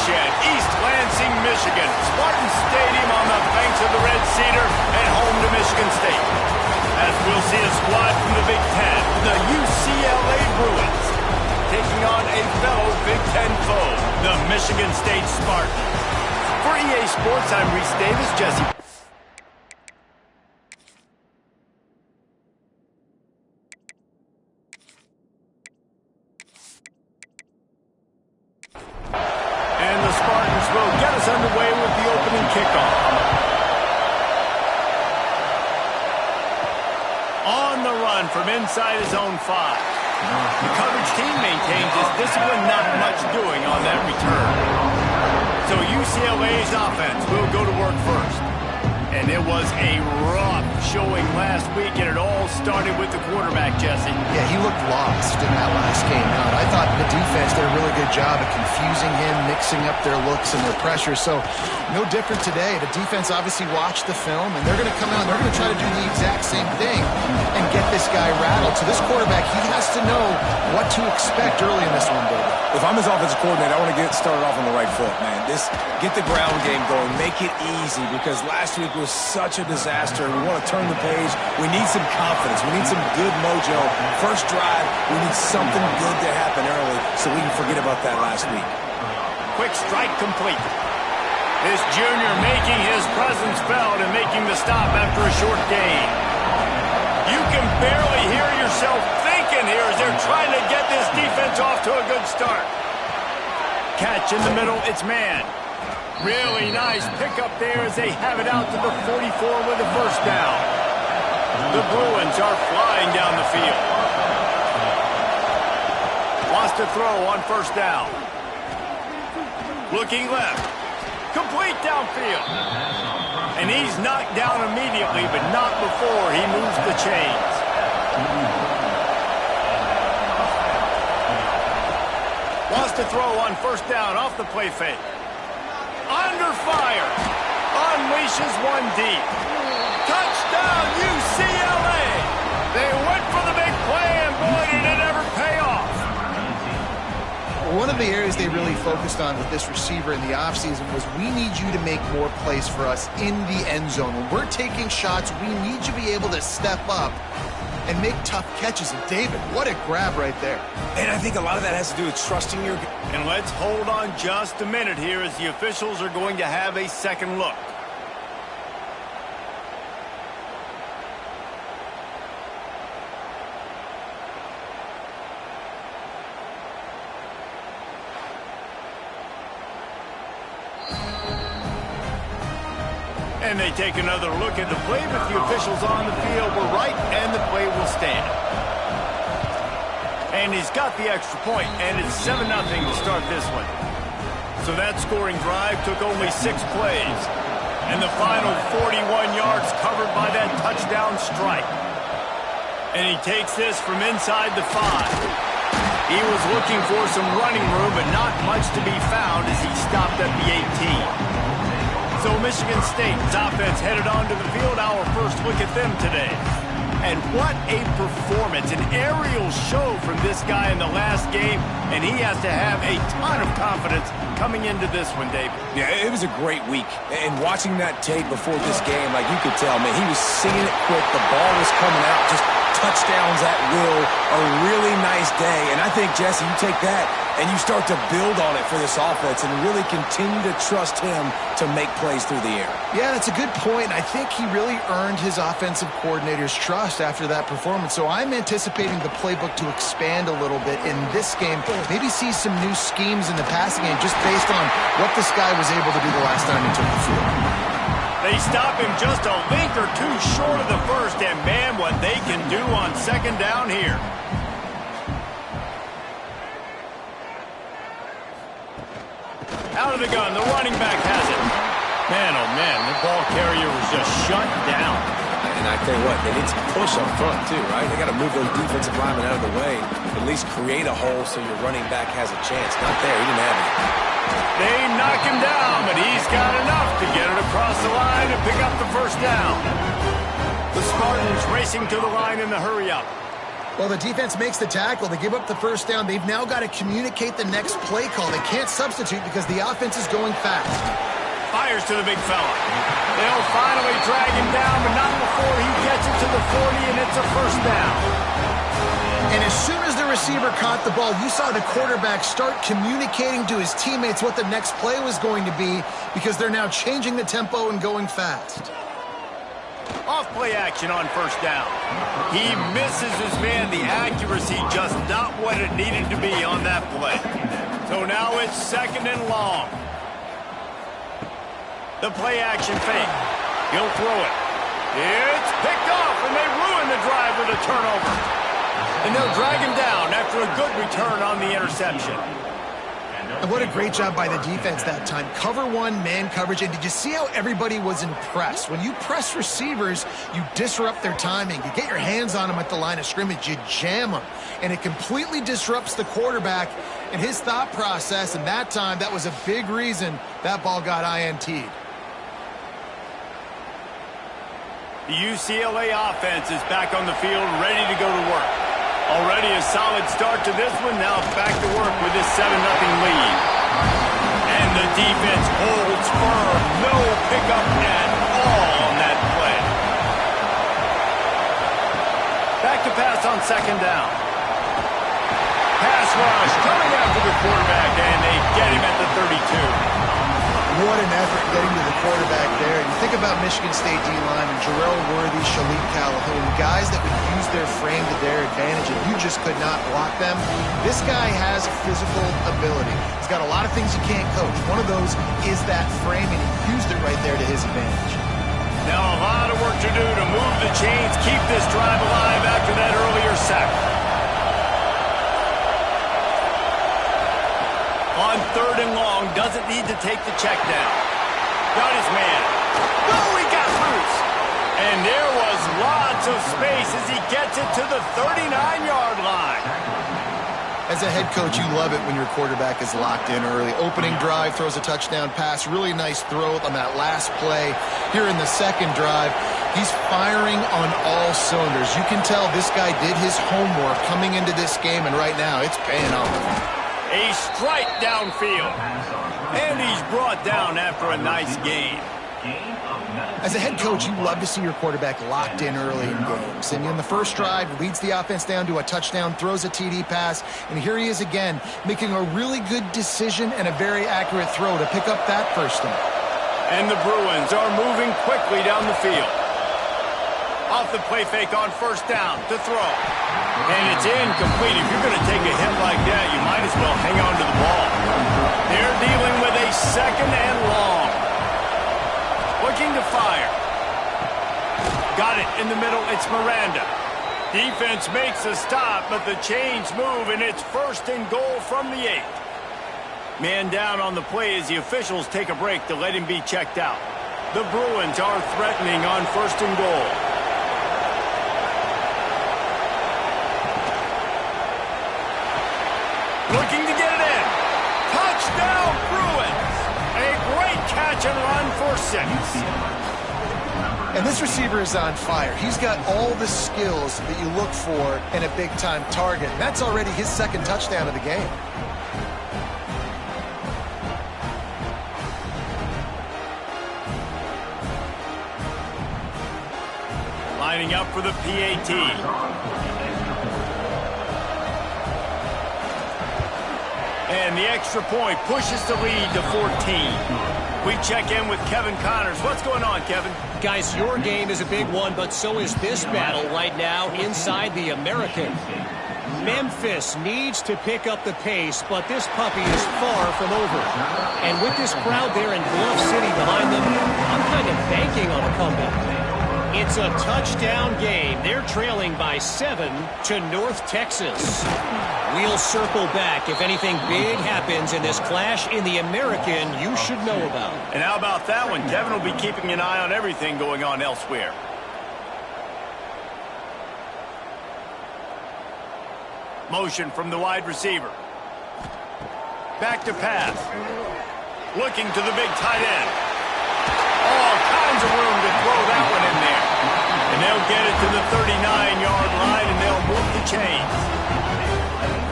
watershed, East Lansing, Michigan. Spartan Stadium on the banks of the Red Cedar and home to Michigan State. As we'll see a squad from the Big Ten, the UCLA Bruins, taking on a fellow Big Ten foe, the Michigan State Spartans. For EA Sports, I'm Reese Davis. Jesse. And the Spartans will get us underway with the opening kickoff. On the run from inside his own 5. The coverage team maintains his discipline, not much doing on that return. So UCLA's offense will go to work first. And it was a rough showing last week, and it all started with the quarterback, Jesse. Yeah, he looked lost in that last game out. I thought the defense did a really good job of confusing him, mixing up their looks and their pressure. So no different today. The defense obviously watched the film, and they're going to come out and they're going to try to do the exact same thing and get this guy rattled. So this quarterback, he has to know what to expect early in this one, David. If I'm his offensive coordinator, I want to get started off on the right foot, man. Get the ground game going. Make it easy, because last week was such a disaster. We want to turn the page. We need some confidence. We need some good mojo. First drive, we need something good to happen early so we can forget about that last week. Quick strike complete. This junior making his presence felt and making the stop after a short gain. You can barely hear yourself thinking here as they're trying to get this defense off to a good start. Catch in the middle, it's man. Really nice pickup there as they have it out to the 44 with a first down. The Bruins are flying down the field. Wants to throw on first down. Looking left. Complete downfield. And he's knocked down immediately, but not before he moves the chains. Wants to throw on first down off the play fake. Under fire. Unleashes one deep. Touchdown, UCLA. They went for the big play, and boy, did it ever pay off. One of the areas they really focused on with this receiver in the offseason was, we need you to make more plays for us in the end zone. When we're taking shots, we need you to be able to step up and make tough catches. And David, what a grab right there. And I think a lot of that has to do with trusting your... And let's hold on just a minute here as the officials are going to have a second look. And they take another look at the play, but the officials on the field were right, and the play will stand. And he's got the extra point, and it's 7-0 to start this one. So that scoring drive took only 6 plays. And the final 41 yards covered by that touchdown strike. And he takes this from inside the 5. He was looking for some running room, but not much to be found as he stopped at the 18. So Michigan State's offense headed onto the field. Our first look at them today. And what a performance, an aerial show from this guy in the last game, and he has to have a ton of confidence coming into this one, David. Yeah, it was a great week. And watching that tape before this game, like, you could tell, man, he was singing it quick. The ball was coming out, just touchdowns at will. A really nice day. And I think, Jesse, you take that and you start to build on it for this offense and really continue to trust him to make plays through the air. Yeah, that's a good point. I think he really earned his offensive coordinator's trust after that performance. So I'm anticipating the playbook to expand a little bit in this game. Maybe see some new schemes in the passing game just based on what this guy was able to do the last time he took the field. They stop him just a link or two short of the first, and man, what they can do on second down here. Out of the gun, the running back has it. Man, oh man, the ball carrier was just shut down. And I tell you what, they need some push up front too, right? They got to move those defensive linemen out of the way, at least create a hole so your running back has a chance. Not there, he didn't have it. They knock him down, but he's got enough to get it across the line and pick up the first down. The Spartans racing to the line in the hurry-up. Well, the defense makes the tackle. They give up the first down. They've now got to communicate the next play call. They can't substitute because the offense is going fast. Fires to the big fella. They'll finally drag him down, but not before he gets it to the 40, and it's a first down. And as soon as the receiver caught the ball, you saw the quarterback start communicating to his teammates what the next play was going to be because they're now changing the tempo and going fast. Off play action on first down. He misses his man. The accuracy just not what it needed to be on that play. So now it's second and long. The play action fake. He'll throw it. It's picked off, and they ruin the drive with a turnover. And they'll drag him down after a good return on the interception. And what a great job by the defense that time. Cover one, man coverage. And did you see how everybody was impressed? When you press receivers, you disrupt their timing. You get your hands on them at the line of scrimmage. You jam them. And it completely disrupts the quarterback and his thought process. And that time, that was a big reason that ball got INT'd. The UCLA offense is back on the field, ready to go to work. Already a solid start to this one. Now back to work with this 7-0 lead. And the defense holds firm. No pickup at all on that play. Back to pass on second down. Pass rush coming after the quarterback, and they get him at the 32. What an effort getting to the quarterback there. You think about Michigan State D-line and Jarrell Worthy, Shalik Calhoun, guys that would use their frame to their advantage, and you just could not block them. This guy has physical ability. He's got a lot of things you can't coach. One of those is that frame, and he used it right there to his advantage. Now a lot of work to do to move the chains, keep this drive alive after that earlier sack. On third and long, doesn't need to take the check down. Got his man. Oh, he got loose. And there was lots of space as he gets it to the 39-yard line. As a head coach, you love it when your quarterback is locked in early. Opening drive, throws a touchdown pass. Really nice throw on that last play. Here in the second drive, he's firing on all cylinders. You can tell this guy did his homework coming into this game, and right now it's paying off. A strike downfield. And he's brought down after a nice gain. As a head coach, you love to see your quarterback locked in early in games. And in the first drive, leads the offense down to a touchdown, throws a TD pass, and here he is again, making a really good decision and a very accurate throw to pick up that first down. And the Bruins are moving quickly down the field. Off the play fake on first down to throw. And it's incomplete. If you're going to take a hit like that, you might as well hang on to the ball. They're dealing with a second and long. Looking to fire. Got it in the middle. It's Miranda. Defense makes a stop, but the chains move, and it's first and goal from the 8. Man down on the play as the officials take a break to let him be checked out. The Bruins are threatening on first and goal. Looking to get it in. Touchdown, Bruins. A great catch and run for 6. And this receiver is on fire. He's got all the skills that you look for in a big-time target. That's already his second touchdown of the game. Lining up for the PAT. And the extra point pushes the lead to 14. We check in with Kevin Connors. What's going on, Kevin? Guys, your game is a big one, but so is this battle right now inside the American. Memphis needs to pick up the pace, but this puppy is far from over. And with this crowd there in Bluff City behind them, I'm kind of banking on a comeback. It's a touchdown game. They're trailing by 7 to North Texas. We'll circle back if anything big happens in this clash in the American you should know about. And how about that one? Kevin will be keeping an eye on everything going on elsewhere. Motion from the wide receiver. Back to pass. Looking to the big tight end. All kinds of room to throw that one in there. And they'll get it to the 39-yard line, and they'll move the chains.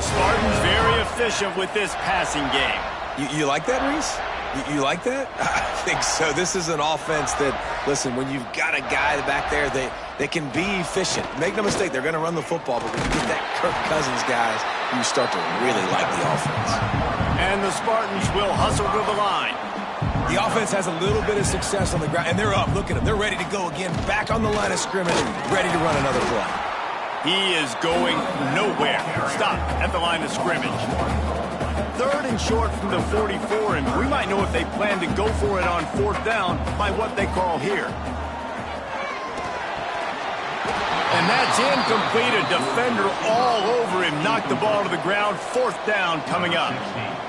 The Spartans very efficient with this passing game. You like that, Reese? You like that? I think so. This is an offense that, listen, when you've got a guy back there, they can be efficient. Make no mistake, they're going to run the football, but when you get that Kirk Cousins, guys, you start to really like the offense. And the Spartans will hustle to the line. The offense has a little bit of success on the ground, and they're up. Look at them. They're ready to go again, back on the line of scrimmage, ready to run another play. He is going nowhere. Stop at the line of scrimmage. 3rd and short from the 44, and we might know if they plan to go for it on 4th down by what they call here. And that's incomplete. A defender all over him. Knocked the ball to the ground. 4th down coming up.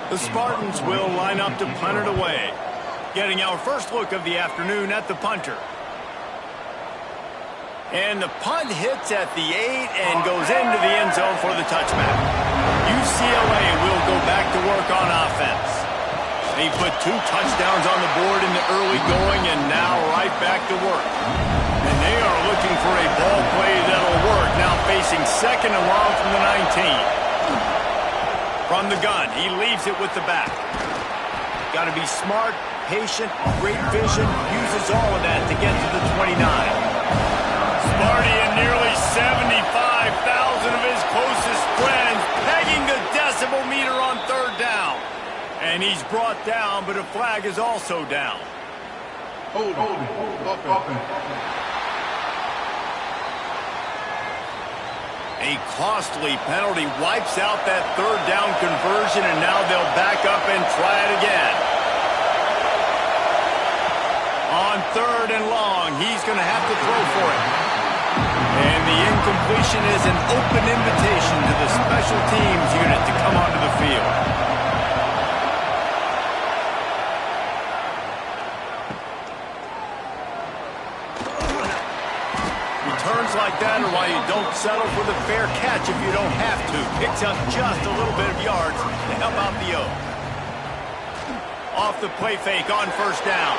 The Spartans will line up to punt it away. Getting our first look of the afternoon at the punter. And the punt hits at the 8 and goes into the end zone for the touchback. UCLA will go back to work on offense. They put 2 touchdowns on the board in the early going and now right back to work. And they are looking for a ball play that'll work. Now facing 2nd and long from the 19. From the gun, he leaves it with the back. Got to be smart, patient, great vision, uses all of that to get to the 29. Sparty and nearly 75,000 of his closest friends pegging the decibel meter on 3rd down. And he's brought down, but a flag is also down. Hold on. A costly penalty wipes out that 3rd down conversion, and now they'll back up and try it again. On 3rd and long, he's going to have to throw for it. And the incompletion is an open invitation to the special teams unit to come onto the field. Returns like that are why you don't settle for the fair catch if you don't have to. Picks up just a little bit of yards to help out the O. Off the play fake on 1st down.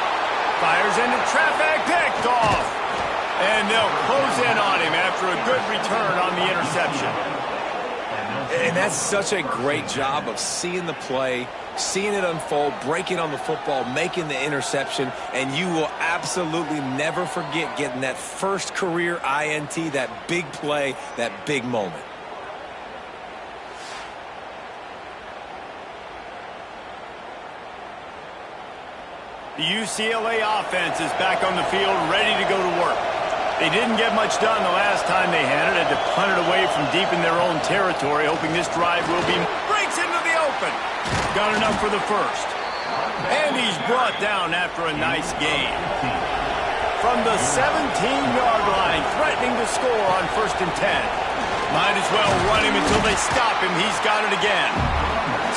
Fires into traffic, picked off. And they'll close in on him after a good return on the interception. And that's such a great job of seeing the play, seeing it unfold, breaking on the football, making the interception, and you will absolutely never forget getting that first career INT, that big play, that big moment. The UCLA offense is back on the field, ready to go to work. They didn't get much done the last time they had it. Had to punt it away from deep in their own territory, hoping this drive will be... Breaks into the open. Got enough for the first. And he's brought down after a nice game. From the 17-yard line, threatening to score on 1st and 10. Might as well run him until they stop him. He's got it again.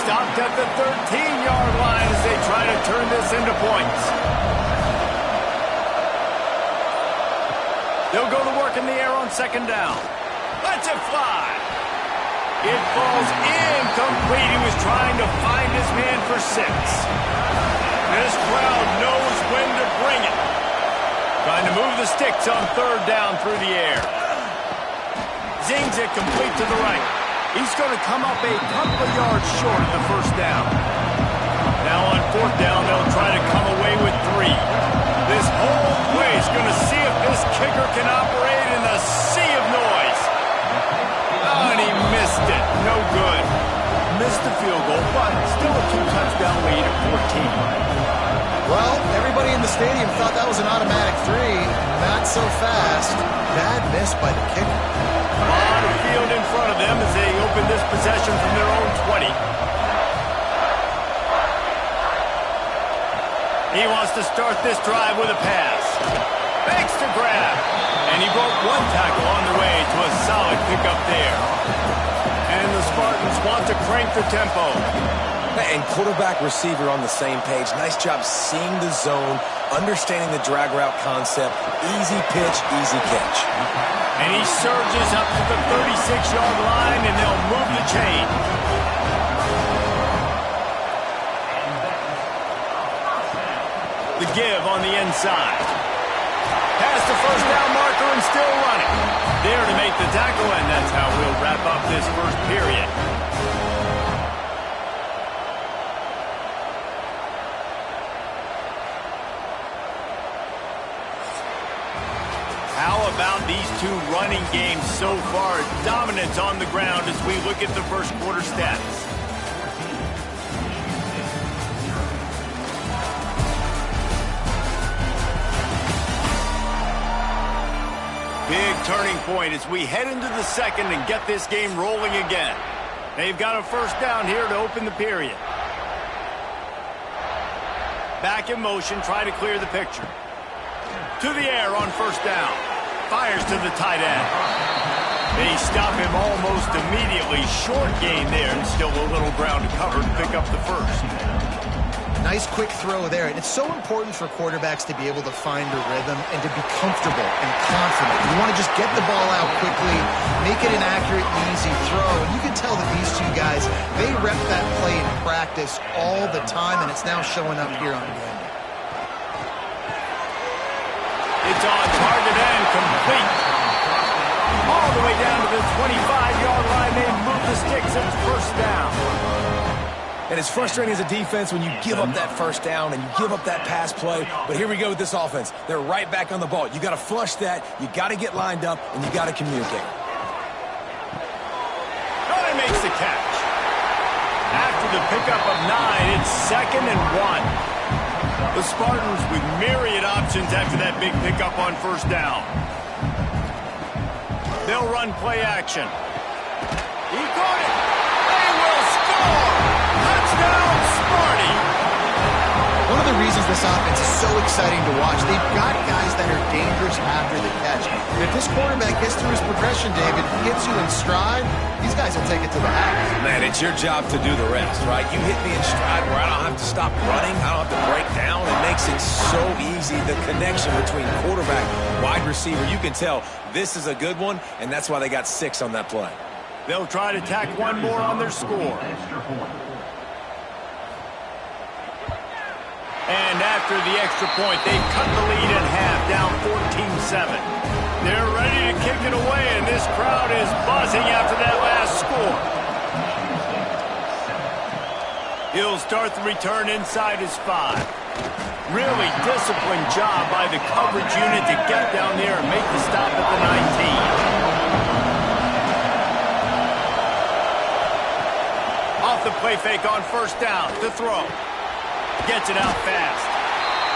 Stopped at the 13-yard line as they try to turn this into points. They'll go to work in the air on 2nd down. Lets it fly. It falls incomplete. He was trying to find his man for 6. This crowd knows when to bring it. Trying to move the sticks on 3rd down through the air. Zings it complete to the right. He's going to come up a couple of yards short of the 1st down. Now on 4th down, they'll try to come away with 3. This whole place going to see if this kicker can operate in the sea of noise. Oh, and he missed it. No good. Missed the field goal, but still a 2-touchdown lead at 14. Well, everybody in the stadium thought that was an automatic 3. Not so fast. Bad miss by the kicker. A lot of field in front of them as they open this possession from their own 20. He wants to start this drive with a pass. Fakes to grab. And he broke 1 tackle on the way to a solid pickup there. And the Spartans want to crank the tempo. And quarterback receiver on the same page. Nice job seeing the zone, understanding the drag route concept. Easy pitch, easy catch. And he surges up to the 36-yard line, and they'll move the chain. The give on the inside. Past the first down marker and still running. There to make the tackle, and that's how we'll wrap up this first period. How about these two running games so far? Dominance on the ground as we look at the first quarter stats. Big turning point as we head into the second and get this game rolling again. They've got a first down here to open the period. Back in motion, try to clear the picture. To the air on first down. Fires to the tight end. They stop him almost immediately. Short gain there and still a little ground to cover to pick up the first. Nice quick throw there. And it's so important for quarterbacks to be able to find a rhythm and to be comfortable and confident. You want to just get the ball out quickly, make it an accurate and easy throw. And you can tell that these two guys, they rep that play in practice all the time, and it's now showing up here on game. It's on target and complete. All the way down to the 25-yard line. They move the sticks and it's first down. And it's frustrating as a defense when you give up that first down and you give up that pass play. But here we go with this offense. They're right back on the ball. You got to flush that. You got to get lined up, and you got to communicate. He makes the catch. After the pickup of 9, it's 2nd and 1. The Spartans with myriad options after that big pickup on first down. They'll run play action. He caught it. They will score. Touchdown, Sparty. One of the reasons this offense is so exciting to watch, they've got guys that are dangerous after the catch. And if this quarterback gets through his progression, David, gets you in stride, these guys will take it to the house. Man, it's your job to do the rest, right? You hit me in stride where I don't have to stop running. I don't have to break down. It makes it so easy. The connection between quarterback, wide receiver, you can tell this is a good one, and that's why they got 6 on that play. They'll try to tack one more on their score. And after the extra point, they cut the lead in half, down 14-7. They're ready to kick it away, and this crowd is buzzing after that last score. He'll start the return inside his 5. Really disciplined job by the coverage unit to get down there and make the stop at the 19. Off the play fake on first down, to throw. Gets it out fast.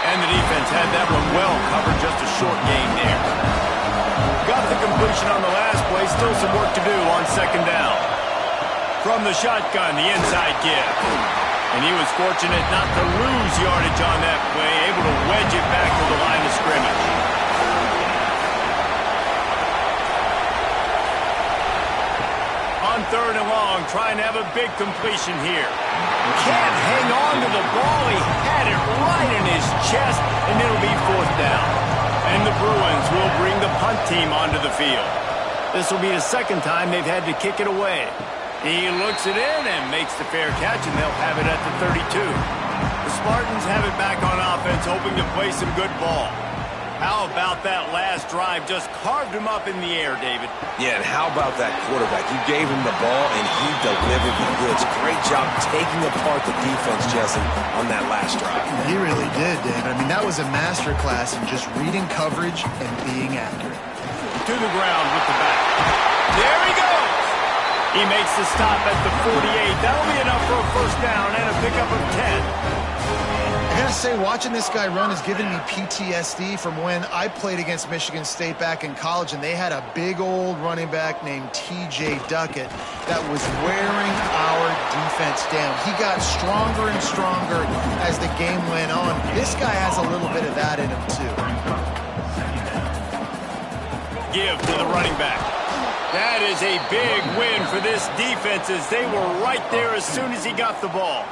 And the defense had that one well covered, just a short gain there. Got the completion on the last play, still some work to do on second down. From the shotgun, the inside give. And he was fortunate not to lose yardage on that play, able to wedge it back to the line of scrimmage. On third and long, trying to have a big completion here. Can't hang on to the ball. He had it right in his chest, and it'll be fourth down. And the Bruins will bring the punt team onto the field. This will be the second time they've had to kick it away. He looks it in and makes the fair catch, and they'll have it at the 32. The Spartans have it back on offense, hoping to play some good ball. How about that last drive? Just carved him up in the air, David. Yeah, and how about that quarterback? You gave him the ball, and he delivered the goods. Great job taking apart the defense, Jesse, on that last drive. He really did, David. I mean, that was a masterclass in just reading coverage and being accurate. To the ground with the back. There he goes. He makes the stop at the 48. That'll be enough for a first down and a pickup of 10. I gotta say, watching this guy run has given me PTSD from when I played against Michigan State back in college, and they had a big old running back named T.J. Duckett that was wearing our defense down. He got stronger and stronger as the game went on. This guy has a little bit of that in him, too. Give to the running back. That is a big win for this defense as they were right there as soon as he got the ball.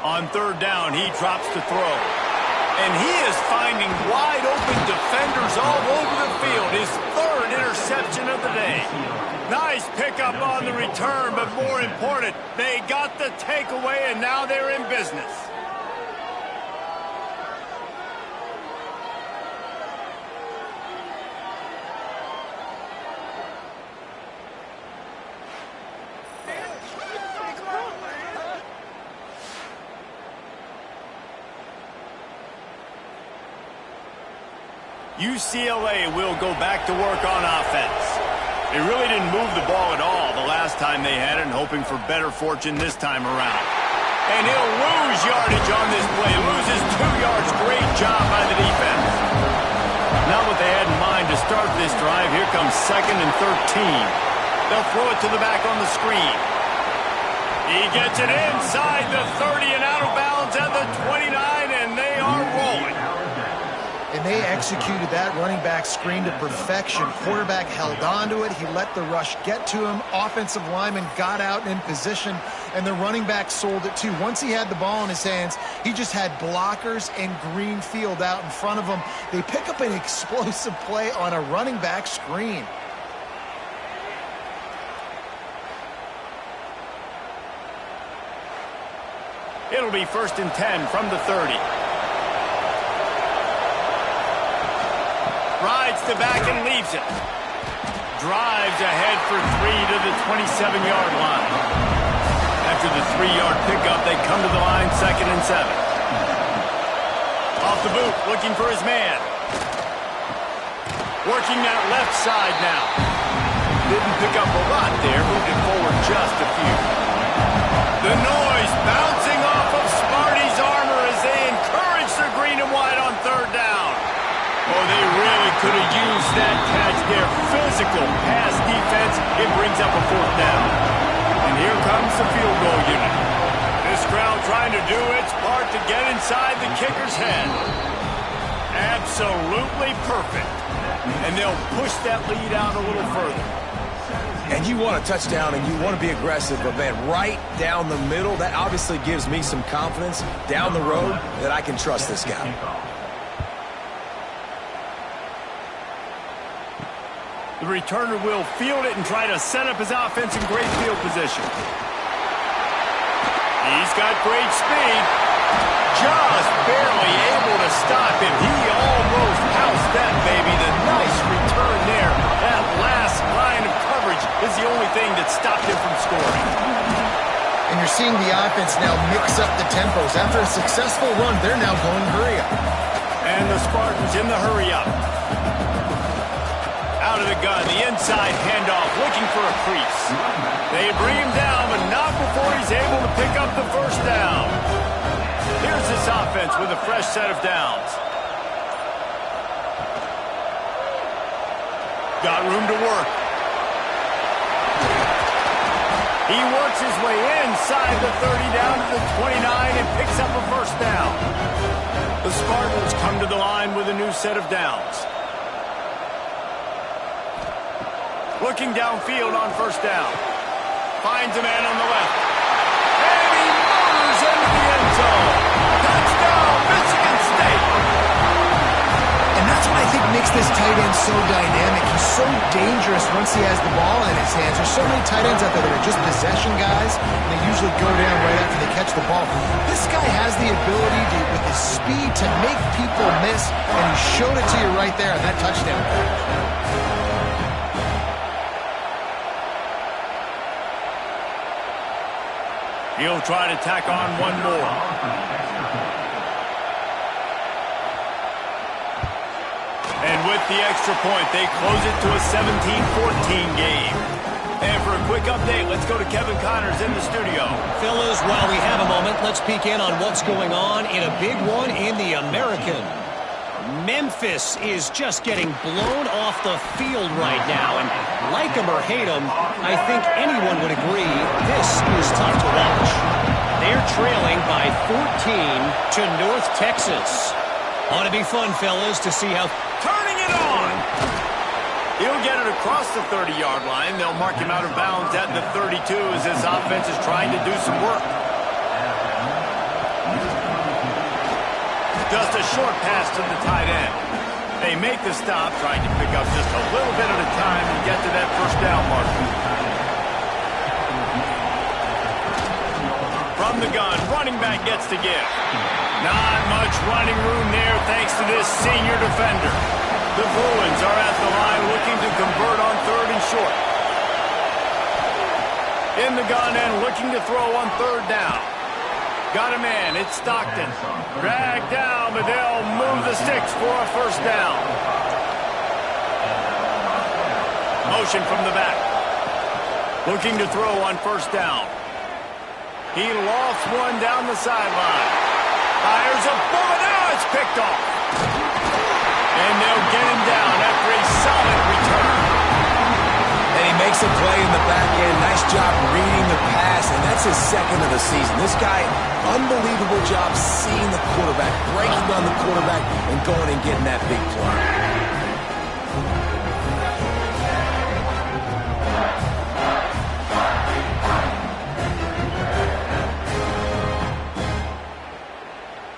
On third down, he drops to throw. And he is finding wide-open defenders all over the field. His third interception of the day. Nice pickup on the return, but more important, they got the takeaway, and now they're in business. UCLA will go back to work on offense. They really didn't move the ball at all the last time they had it, and hoping for better fortune this time around. And he'll lose yardage on this play. Loses 2 yards. Great job by the defense. Now what they had in mind to start this drive, here comes 2nd and 13. They'll throw it to the back on the screen. He gets it inside the 30 and out of bounds at the 29, and they are rolling. And they executed that running back screen to perfection. Quarterback held on to it. He let the rush get to him. Offensive lineman got out in position, and the running back sold it too. Once he had the ball in his hands, he just had blockers and green field out in front of him. They pick up an explosive play on a running back screen. It'll be 1st and 10 from the 30. Rides the back and leaves it. Drives ahead for 3 to the 27-yard line. After the 3-yard pickup, they come to the line 2nd and 7. Off the boot, looking for his man. Working that left side now. Didn't pick up a lot there, moving forward just a few. The noise bouncing off of Sparty's armor as they encourage the green and white on 3rd down. Oh, they really could have used that catch there. Physical pass defense. It brings up a 4th down. And here comes the field goal unit. This crowd trying to do its part to get inside the kicker's head. Absolutely perfect. And they'll push that lead out a little further. And you want a touchdown and you want to be aggressive, but man, right down the middle, that obviously gives me some confidence down the road that I can trust this guy. The returner will field it and try to set up his offense in great field position. He's got great speed. Just barely able to stop him. He almost housed that baby. The nice return there. That last line of coverage is the only thing that stopped him from scoring. And you're seeing the offense now mix up the tempos. After a successful run, they're now going hurry up. And the Spartans in the hurry up. Out of the gun, the inside handoff, looking for a crease. They bring him down, but not before he's able to pick up the 1st down. Here's this offense with a fresh set of downs. Got room to work. He works his way inside the 30 down to the 29 and picks up a 1st down. The Spartans come to the line with a new set of downs. Looking downfield on 1st down. Finds a man on the left. And he murders into the end zone. Touchdown, Michigan State. And that's what I think makes this tight end so dynamic. He's so dangerous once he has the ball in his hands. There's so many tight ends out there that are just possession guys, and they usually go down right after they catch the ball. This guy has the ability to, with his speed, to make people miss, and he showed it to you right there on that touchdown catch. He'll try to tack on one more. And with the extra point, they close it to a 17-14 game. And for a quick update, let's go to Kevin Connors in the studio. Fellas, while we have a moment, let's peek in on what's going on in a big one in the American. Memphis is just getting blown off the field right now, and like him or hate him, I think anyone would agree this is tough to watch. They're trailing by 14 to North Texas. Ought to be fun, fellas, to see how... Turning it on! He'll get it across the 30-yard line. They'll mark him out of bounds at the 32 as this offense is trying to do some work. Just a short pass to the tight end. They make the stop, trying to pick up just a little bit at a time and get to that 1st down mark. From the gun, running back gets to give. Not much running room there thanks to this senior defender. The Bruins are at the line looking to convert on 3rd and short. In the gun and looking to throw on 3rd down. Got a man, it's Stockton. Dragged down, but they'll move the sticks for a 1st down. motion from the back. Looking to throw on first down. He lofts one down the sideline. Fires a bullet. Now it's picked off. And they'll get him down after a solid return. And he makes a play in the back end. Nice job reading the pass, and that's his second of the season. This guy, unbelievable job seeing the quarterback, breaking down the quarterback, and going and getting that big play.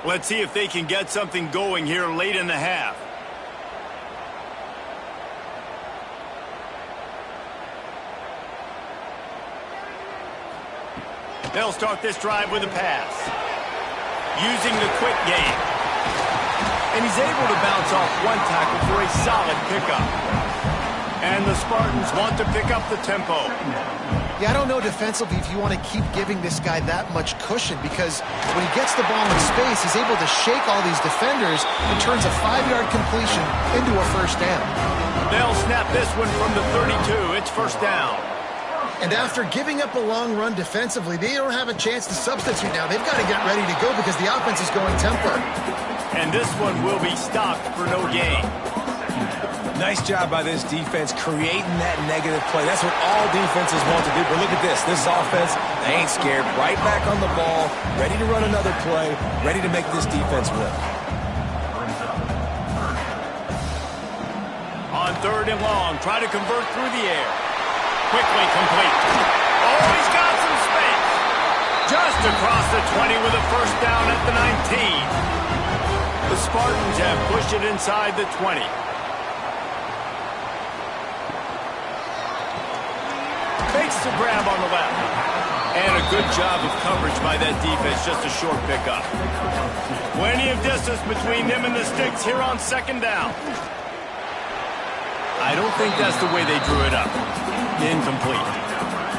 Let's see if they can get something going here late in the half. They'll start this drive with a pass. Using the quick game. And he's able to bounce off one tackle for a solid pickup. And the Spartans want to pick up the tempo. Yeah, I don't know defensively if you want to keep giving this guy that much cushion, because when he gets the ball in space, he's able to shake all these defenders and turns a 5-yard completion into a first down. They'll snap this one from the 32. It's first down. And after giving up a long run defensively, they don't have a chance to substitute now. They've got to get ready to go because the offense is going tempo. And this one will be stopped for no gain. Nice job by this defense creating that negative play. That's what all defenses want to do. But look at this. This offense, they ain't scared. Right back on the ball, ready to run another play, ready to make this defense win. On third and long, try to convert through the air. Quickly complete. Oh, he's got some space. Just across the 20 with a first down at the 19. The Spartans have pushed it inside the 20. Makes the grab on the left. And a good job of coverage by that defense, just a short pickup. Plenty of distance between them and the sticks here on second down. I don't think that's the way they drew it up. Incomplete.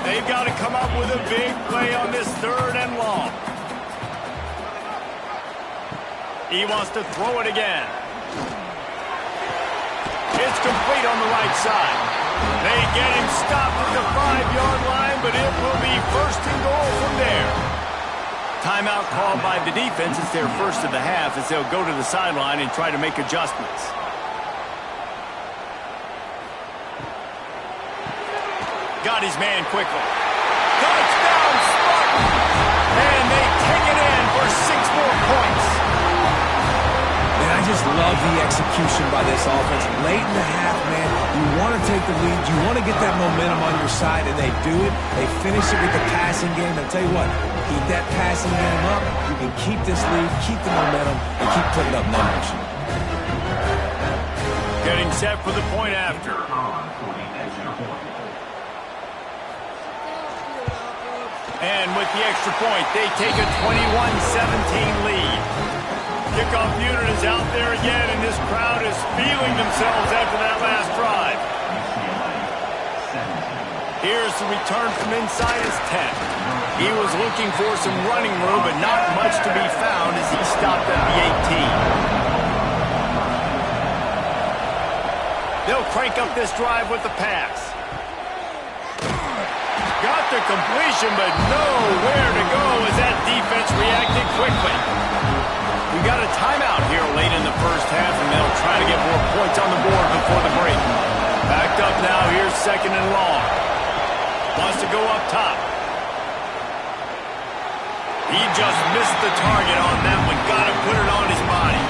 They've got to come up with a big play on this third and long. He wants to throw it again. It's complete on the right side. They get him stopped at the 5-yard line, but it will be first and goal from there. Timeout called by the defense. It's their first of the half as they'll go to the sideline and try to make adjustments. Got his man quickly. Touchdown, Spartans! And they take it in for 6 more points. And I just love the execution by this offense. Late in the half, man, you want to take the lead. You want to get that momentum on your side, and they do it. They finish it with the passing game. I'll tell you what, keep that passing game up. You can keep this lead, keep the momentum, and keep putting up numbers. Getting set for the point after. And with the extra point, they take a 21-17 lead. Kickoff unit is out there again, and this crowd is feeling themselves after that last drive. Here's the return from inside his 10. He was looking for some running room, but not much to be found as he stopped at the 18. They'll crank up this drive with the pass. Got the completion, but nowhere to go as that defense reacted quickly. We got a timeout here late in the first half, and they'll try to get more points on the board before the break. Backed up now, here's second and long. Wants to go up top. He just missed the target on that one. Got to put it on his body.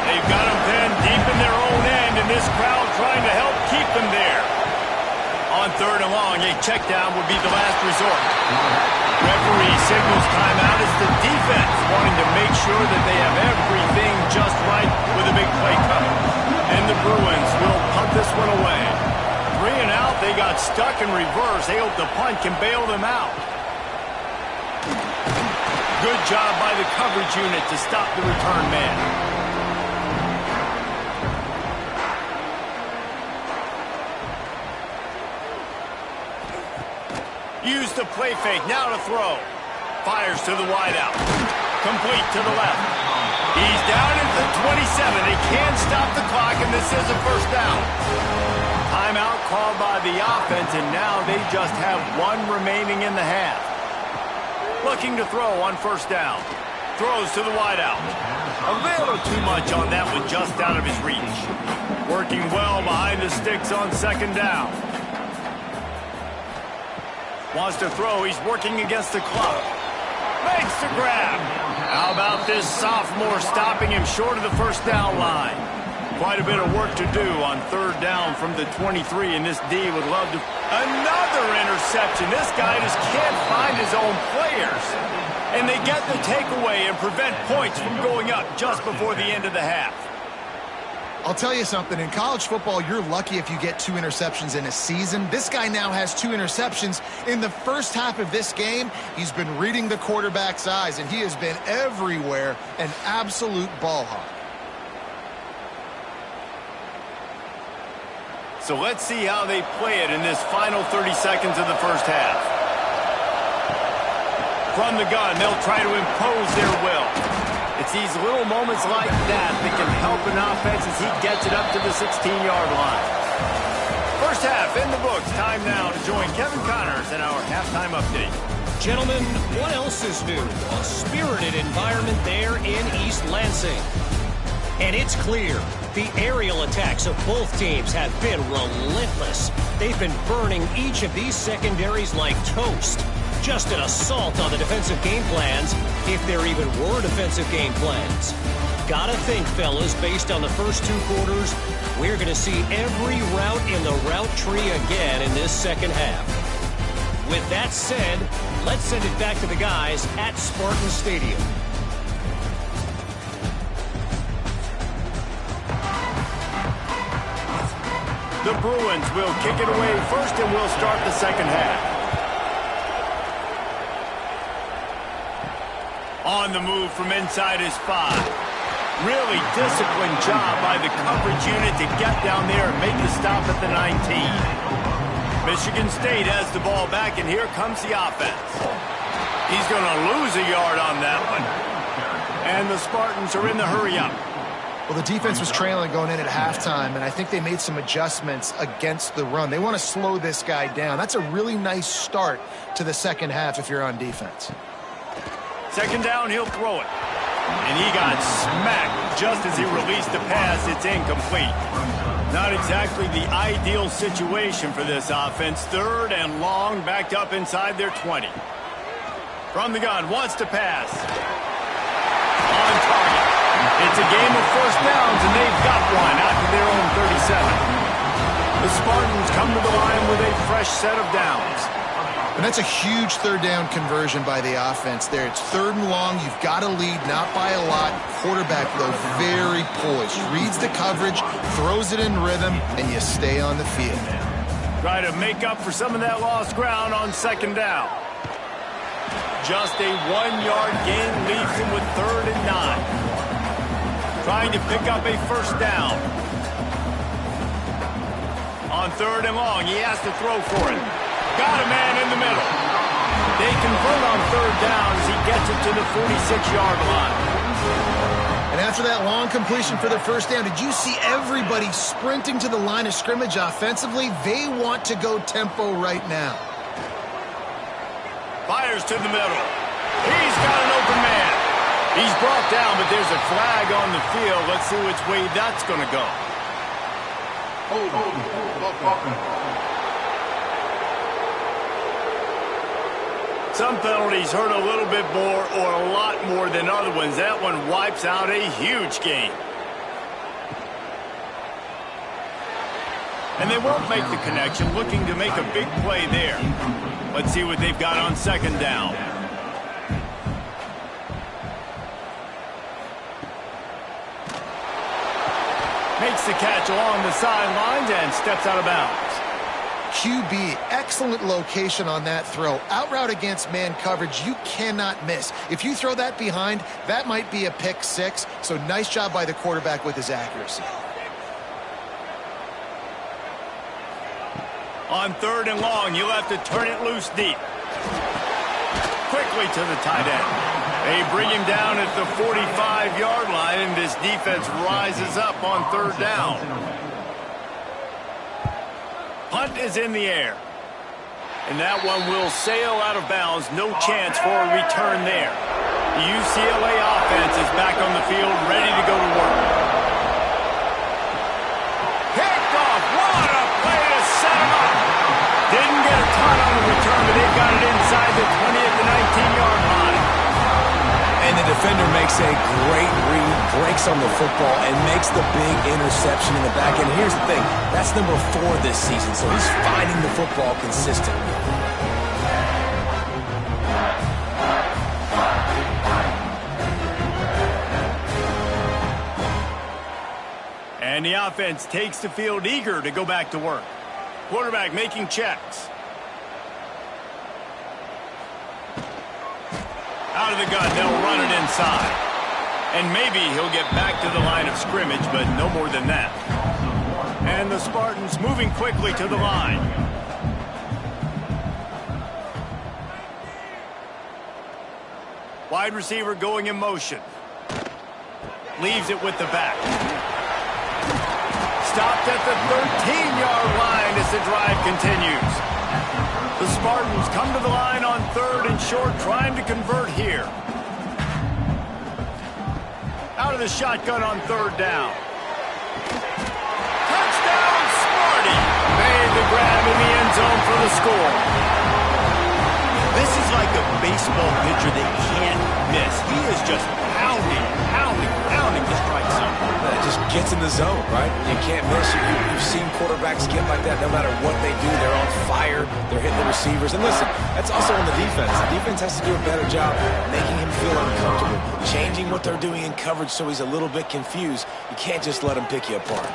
They've got him pinned deep in their own end, and this crowd trying to help keep them there. On third and long, a check down would be the last resort. Referee signals timeout as the defense wanting to make sure that they have everything just right with a big play coming. And the Bruins will punt this one away. 3 and out, they got stuck in reverse. They hope the punt can bail them out. Good job by the coverage unit to stop the return man. Use the play fake, now to throw. Fires to the wideout. Complete to the left. He's down at the 27. They can't stop the clock, and this is a first down. Timeout called by the offense, and now they just have one remaining in the half. Looking to throw on first down. Throws to the wideout. A little too much on that one, just out of his reach. Working well behind the sticks on second down. Wants to throw. He's working against the clock. Makes the grab. How about this sophomore stopping him short of the first down line? Quite a bit of work to do on third down from the 23, and this D would love to... Another interception. This guy just can't find his own players. And they get the takeaway and prevent points from going up just before the end of the half. I'll tell you something. In college football, you're lucky if you get 2 interceptions in a season. This guy now has 2 interceptions. In the first half of this game, he's been reading the quarterback's eyes, and he has been everywhere, an absolute ball hawk. So let's see how they play it in this final 30 seconds of the first half. From the gun, they'll try to impose their will. It's these little moments like that that can help an offense as he gets it up to the 16-yard line. First half in the books. Time now to join Kevin Connors in our halftime update. Gentlemen, what else is new? A spirited environment there in East Lansing. And it's clear, the aerial attacks of both teams have been relentless. They've been burning each of these secondaries like toast. Just an assault on the defensive game plans, if there even were defensive game plans. Gotta think, fellas, based on the first 2 quarters, we're going to see every route in the route tree again in this second half. With that said, let's send it back to the guys at Spartan Stadium. The Bruins will kick it away first, and we'll start the second half. On the move from inside his 5. Really disciplined job by the coverage unit to get down there and make the stop at the 19. Michigan State has the ball back, and here comes the offense. He's going to lose a yard on that one. And the Spartans are in the hurry-up. Well, the defense was trailing going in at halftime, and I think they made some adjustments against the run. They want to slow this guy down. That's a really nice start to the second half if you're on defense. Second down, he'll throw it. And he got smacked just as he released the pass. It's incomplete. Not exactly the ideal situation for this offense. Third and long, backed up inside their 20. From the gun, wants to pass. On target. It's a game of first downs, and they've got one out to their own 37. The Spartans come to the line with a fresh set of downs. And that's a huge third down conversion by the offense there. It's third and long. You've got to lead, not by a lot. Quarterback, though, very poised. Reads the coverage, throws it in rhythm, and you stay on the field. Try to make up for some of that lost ground on second down. Just a 1-yard gain leaves him with third and 9. Trying to pick up a first down. On third and long, he has to throw for it. Got a man in the middle. They convert on third down as he gets it to the 46-yard line. And after that long completion for the first down, did you see everybody sprinting to the line of scrimmage offensively? They want to go tempo right now. Fires to the middle. He's got an open man. He's brought down, but there's a flag on the field. Let's see which way that's going to go. Hold. Some penalties hurt a little bit more or a lot more than other ones. That one wipes out a huge game. And they won't make the connection, looking to make a big play there. Let's see what they've got on second down. Makes the catch along the sidelines and steps out of bounds. QB, excellent location on that throw. Out route against man coverage, you cannot miss. If you throw that behind, that might be a pick 6. So nice job by the quarterback with his accuracy. On third and long, you'll have to turn it loose deep. Quickly to the tight end. They bring him down at the 45-yard line, and this defense rises up on third down. Punt is in the air. And that one will sail out of bounds. No chance for a return there. The UCLA offense is back on the field, ready to go to work. Picked off. What a play to set him up. Didn't get a ton on the return, but they got it inside the 20 at the 19-yard line. And the defender makes a great read, breaks on the football, and makes the big interception in the back end. Here's the thing, that's number 4 this season, so he's finding the football consistently. And the offense takes the field eager to go back to work. Quarterback making checks. Out of the gun, they'll run it inside. And maybe he'll get back to the line of scrimmage, but no more than that. And the Spartans moving quickly to the line. Wide receiver going in motion. Leaves it with the back. Stopped at the 13-yard line as the drive continues. The Spartans come to the line on 3rd and short, trying to convert here. Out of the shotgun on 3rd down. Touchdown, Sparty! Made the grab in the end zone for the score. This is like a baseball pitcher that can't miss. He is just pounding the strike zone. It just gets in the zone, right? You can't miss. You've seen quarterbacks get like that no matter what they do. They're on fire. They're hitting the receivers. And listen, that's also on the defense. The defense has to do a better job making him feel uncomfortable, changing what they're doing in coverage so he's a little bit confused. You can't just let him pick you apart.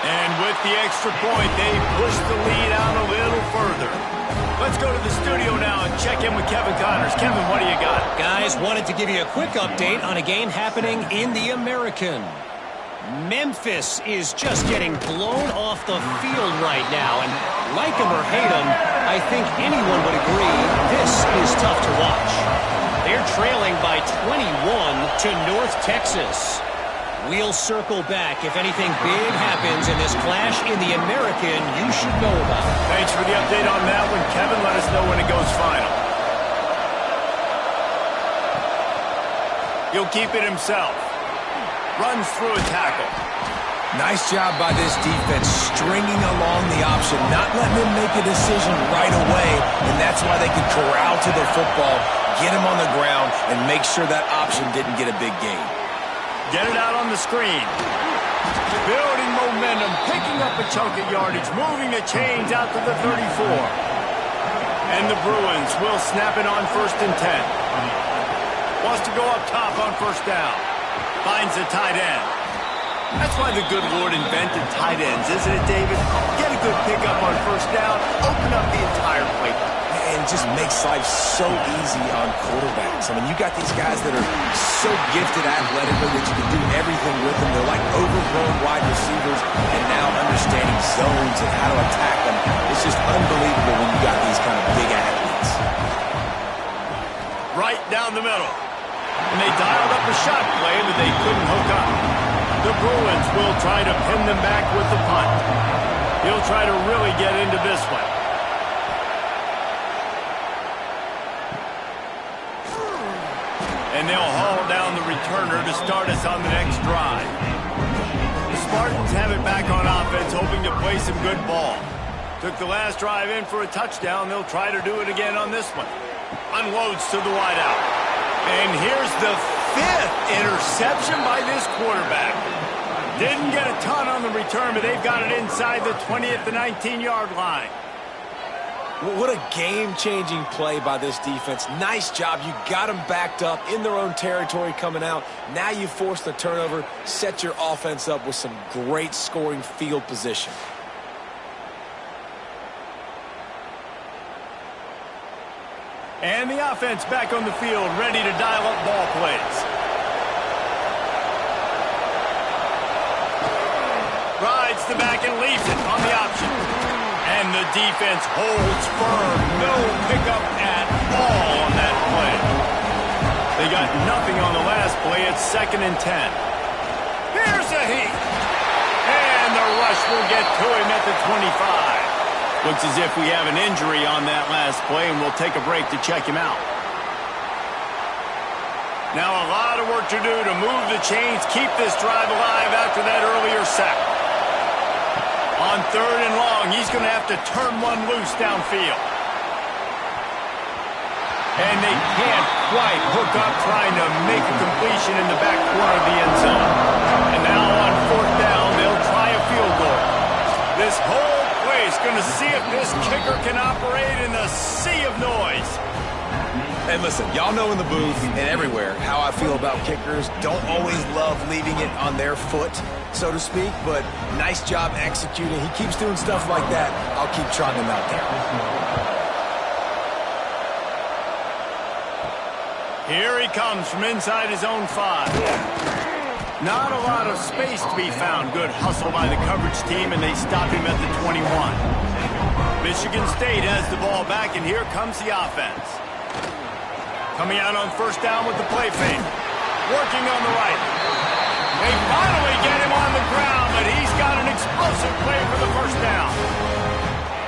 And with the extra point, they push the lead out a little further. Let's go to the studio now and check in with Kevin Connors. Kevin, what do you got? Guys, wanted to give you a quick update on a game happening in the American. Memphis is just getting blown off the field right now, and like him or hate him, I think anyone would agree this is tough to watch. They're trailing by 21 to North Texas. We'll circle back if anything big happens in this clash in the American you should know about. Thanks for the update on that one, Kevin. Let us know when it goes final. He'll keep it himself. Runs through a tackle. Nice job by this defense, stringing along the option, not letting them make a decision right away, and that's why they could corral to the football, get him on the ground, and make sure that option didn't get a big gain. Get it out on the screen. Building momentum, picking up a chunk of yardage, moving the chains out to the 34. And the Bruins will snap it on 1st and 10. Wants to go up top on 1st down. Finds the tight end. That's why the good Lord invented tight ends, isn't it, David? Get a good pickup on 1st down, open up the entire playbook. And it just makes life so easy on quarterbacks. I mean, you got these guys that are so gifted athletically that you can do everything with them. They're like overgrown wide receivers, and now understanding zones and how to attack them. It's just unbelievable when you got these kind of big athletes. Right down the middle. And they dialed up a shot play, but they couldn't hook up. The Bruins will try to pin them back with the punt. He'll try to really get into this one. And they'll haul down the returner to start us on the next drive. The Spartans have it back on offense, hoping to play some good ball. Took the last drive in for a touchdown. They'll try to do it again on this one. Unloads to the wideout. And here's the 5th interception by this quarterback. Didn't get a ton on the return, but they've got it inside the 20 at the 19-yard line. What a game-changing play by this defense. Nice job. You got them backed up in their own territory coming out. Now you force the turnover, set your offense up with some great scoring field position. And the offense back on the field, ready to dial up ball plays. Rides the back and leaves it on the option. And the defense holds firm. No pickup at all on that play. They got nothing on the last play. It's 2nd and 10. Here's a heat. And the rush will get to him at the 25. Looks as if we have an injury on that last play, and we'll take a break to check him out. Now a lot of work to do to move the chains, keep this drive alive after that earlier sack. On 3rd and long, he's going to have to turn one loose downfield. And they can't quite hook up trying to make a completion in the back corner of the end zone. And now on 4th down, they'll try a field goal. This whole place going to see if this kicker can operate in the sea of noise. And listen, y'all know in the booth and everywhere how I feel about kickers. Don't always love leaving it on their foot, so to speak, but nice job executing. He keeps doing stuff like that. I'll keep trotting him out there. Here he comes from inside his own 5. Not a lot of space to be found. Good hustle by the coverage team, and they stop him at the 21. Michigan State has the ball back, and here comes the offense. Coming out on 1st down with the play fake. Working on the right. They finally get him on the ground, but he's got an explosive play for the 1st down.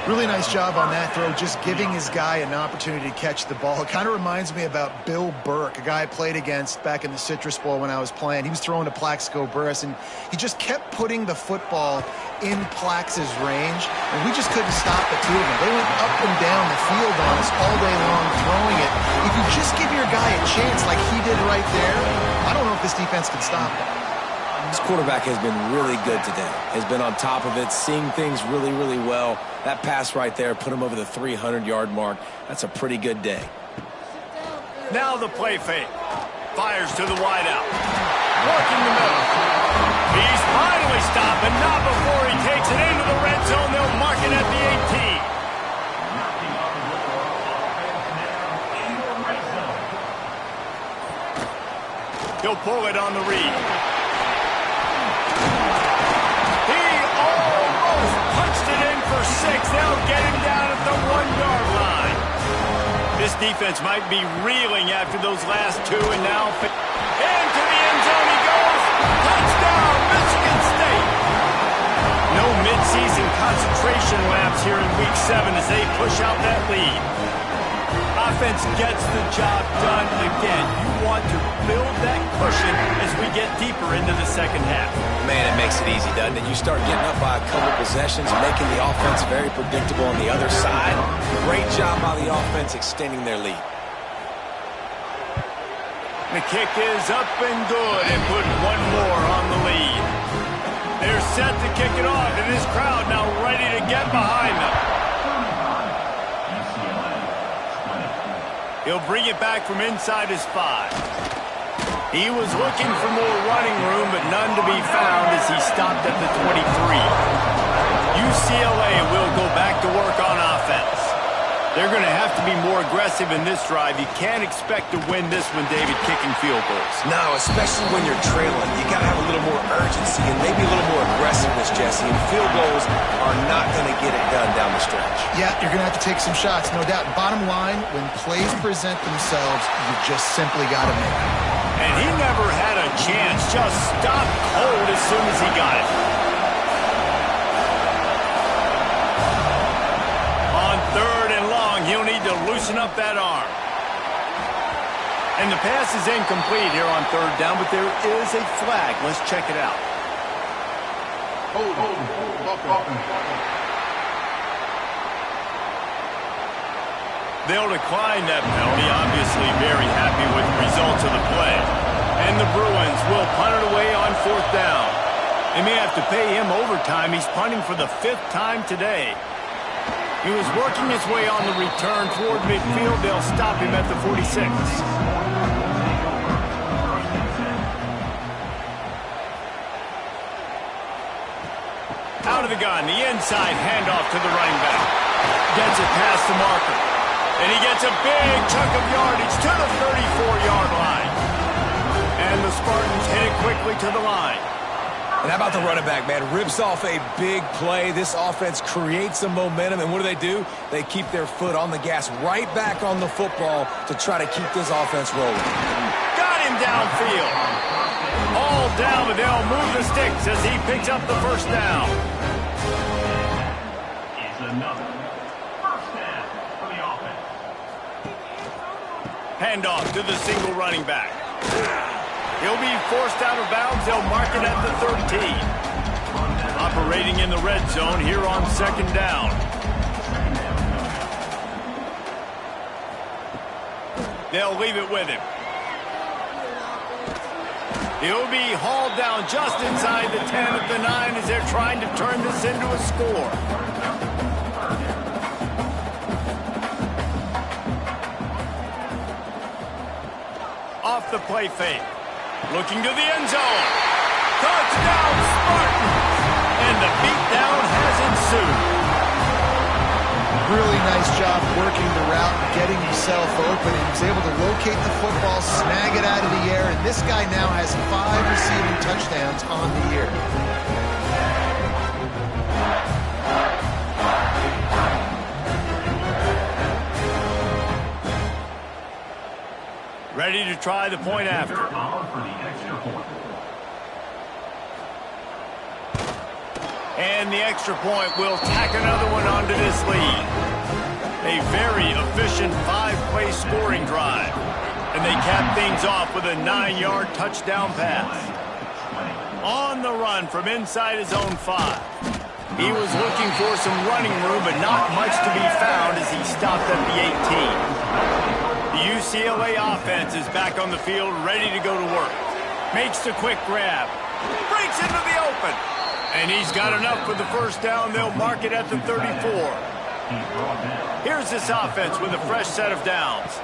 Really nice job on that throw, just giving his guy an opportunity to catch the ball. It kind of reminds me about Bill Burke, a guy I played against back in the Citrus Bowl when I was playing. He was throwing to Plaxico Burress, and he just kept putting the football in Plax's range, and we just couldn't stop the two of them. They went up and down the field on us all day long throwing it. If you just give your guy a chance like he did right there, I don't know if this defense can stop him. This quarterback has been really good today. Has been on top of it, seeing things really, really well. That pass right there put him over the 300-yard mark. That's a pretty good day. Now the play fake. Fires to the wideout. Working the middle. He's finally stopped, but not before he takes it into the red zone. They'll mark it at the 18. He'll pull it on the read. For 6, they'll get him down at the 1-yard line. This defense might be reeling after those last 2, and now into the end zone he goes. Touchdown, Michigan State. No midseason concentration laps here in Week 7 as they push out that lead. Offense gets the job done again. You want to build that cushion as we get deeper into the second half. Man, it makes it easy, doesn't it? You start getting up by a couple possessions, making the offense very predictable on the other side. Great job by the offense extending their lead. The kick is up and good, and put one more on the lead. They're set to kick it off, and this crowd now ready to get behind them. He'll bring it back from inside his 5. He was looking for more running room, but none to be found as he stopped at the 23. UCLA will go back to work on offense. They're going to have to be more aggressive in this drive. You can't expect to win this one, David, kicking field goals. No, especially when you're trailing. You got to have a little more urgency and maybe a little more aggressiveness, Jesse. And field goals are not going to get it done down the stretch. Yeah, you're going to have to take some shots, no doubt. Bottom line, when plays present themselves, you just simply got to make them. And he never had a chance. Just stopped cold as soon as he got it. On 3rd and long, he'll need to loosen up that arm. And the pass is incomplete here on 3rd down, but there is a flag. Let's check it out. Hold. They'll decline that penalty, obviously very happy with the results of the play. And the Bruins will punt it away on 4th down. They may have to pay him overtime. He's punting for the 5th time today. He was working his way on the return toward midfield. They'll stop him at the 46. Out of the gun, the inside handoff to the running back. Gets it past the marker. And he gets a big chunk of yardage to the 34-yard line. And the Spartans hit it quickly to the line. And how about the running back, man? Rips off a big play. This offense creates some momentum. And what do? They keep their foot on the gas right back on the football to try to keep this offense rolling. Got him downfield. All down, but they'll move the sticks as he picks up the 1st down. Handoff to the single running back. He'll be forced out of bounds. They'll mark it at the 13. Operating in the red zone here on 2nd down. They'll leave it with him. He'll be hauled down just inside the 10 at the 9 as they're trying to turn this into a score. Off the play fake. Looking to the end zone. Touchdown, Spartans! And the beatdown has ensued. Really nice job working the route and getting himself open. He was able to locate the football, snag it out of the air, and this guy now has 5 receiving touchdowns on the year. Ready to try the point after. And the extra point will tack another one onto this lead. A very efficient 5-play scoring drive. And they cap things off with a 9-yard touchdown pass. On the run from inside his own 5. He was looking for some running room, but not much to be found as he stopped at the 18. The UCLA offense is back on the field, ready to go to work. Makes the quick grab. Breaks into the open. And he's got enough for the first down. They'll mark it at the 34. Here's this offense with a fresh set of downs.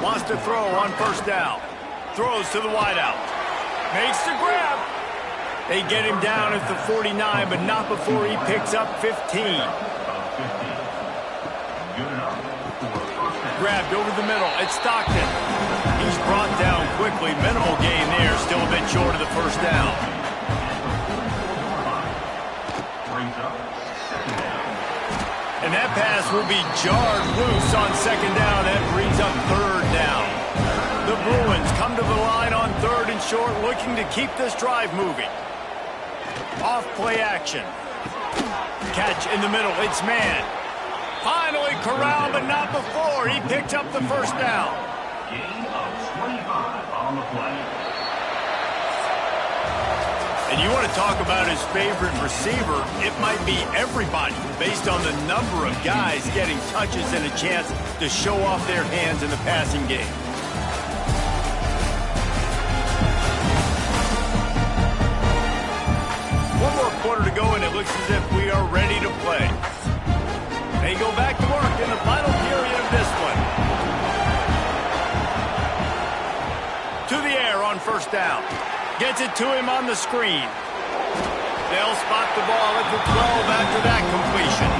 Wants to throw on first down. Throws to the wideout. Makes the grab. They get him down at the 49, but not before he picks up 15. Grabbed over the middle. It's Stockton. He's brought down quickly. Minimal gain there. Still a bit short of the first down. And that pass will be jarred loose on 2nd down. That brings up 3rd down. The Bruins come to the line on 3rd and short, looking to keep this drive moving. Off play action. Catch in the middle. It's man. Finally corralled, but not before. He picked up the first down. Gain of 25 on the play. And you want to talk about his favorite receiver, it might be everybody based on the number of guys getting touches and a chance to show off their hands in the passing game. One more quarter to go, and it looks as if we are ready to play. They go back to work in the final period of this one. To the air on first down. Gets it to him on the screen. They'll spot the ball at the 12 after that completion.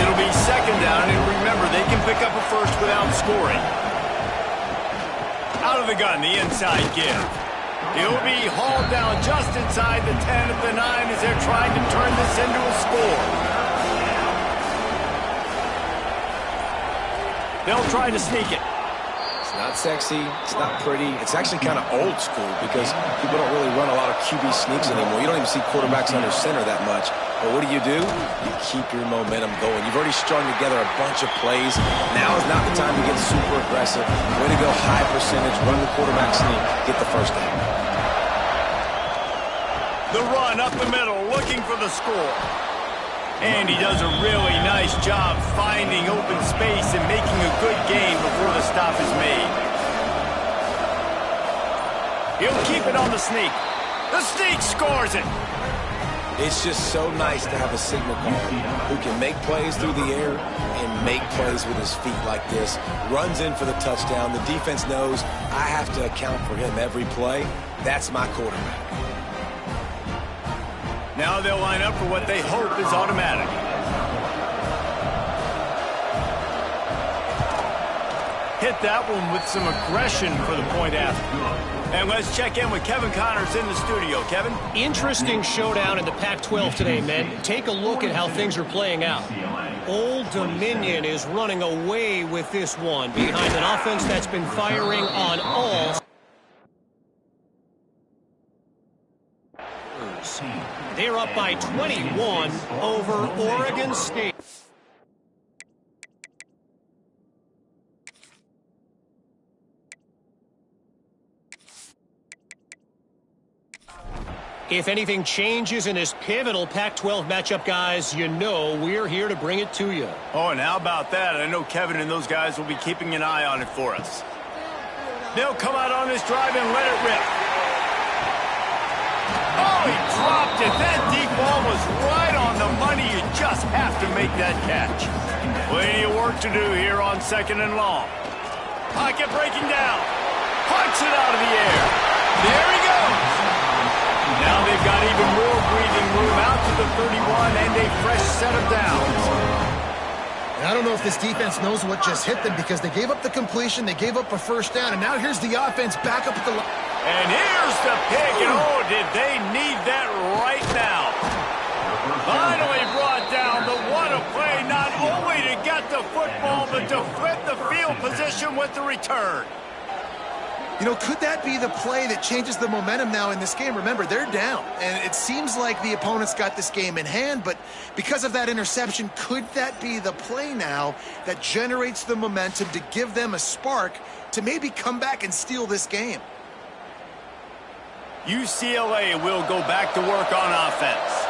It'll be 2nd down, and remember, they can pick up a first without scoring. Out of the gun, the inside give. He'll be hauled down just inside the 10 at the 9 as they're trying to turn this into a score. They'll try to sneak it. Not sexy, it's not pretty. It's actually kind of old school because people don't really run a lot of QB sneaks anymore. You don't even see quarterbacks under center that much. But what do? You keep your momentum going. You've already strung together a bunch of plays. Now is not the time to get super aggressive. Way to go high percentage, run the quarterback sneak, get the first down. The run up the middle, looking for the score. And he does a really nice job finding open space and making a good gain before the stop is made. He'll keep it on the sneak. The sneak scores it. It's just so nice to have a signal caller who can make plays through the air and make plays with his feet like this. Runs in for the touchdown. The defense knows I have to account for him every play. That's my quarterback. Now they'll line up for what they hope is automatic. Hit that one with some aggression for the point after. And let's check in with Kevin Connors in the studio. Kevin? Interesting showdown in the Pac-12 today, men. Take a look at how things are playing out. Old Dominion is running away with this one behind an offense that's been firing on all. They're up by 21 over Oregon State. If anything changes in this pivotal Pac-12 matchup, guys, you know we're here to bring it to you. Oh, and how about that? I know Kevin and those guys will be keeping an eye on it for us. They'll come out on this drive and let it rip. Oh, he dropped it. That deep ball was right on the money. You just have to make that catch. Plenty of work to do here on 2nd and long. Pocket breaking down. Punch it out of the air. There he goes. Now they've got even more breathing room out to the 31 and a fresh set of downs. I don't know if this defense knows what just hit them because they gave up the completion, they gave up a first down, and now here's the offense back up at the line. And here's the pick, and oh, did they need that right now. Finally brought down, but what a play, not only to get the football, but to flip the field position with the return. You know, could that be the play that changes the momentum now in this game? Remember, they're down, and it seems like the opponents got this game in hand, but because of that interception, could that be the play now that generates the momentum to give them a spark to maybe come back and steal this game? UCLA will go back to work on offense.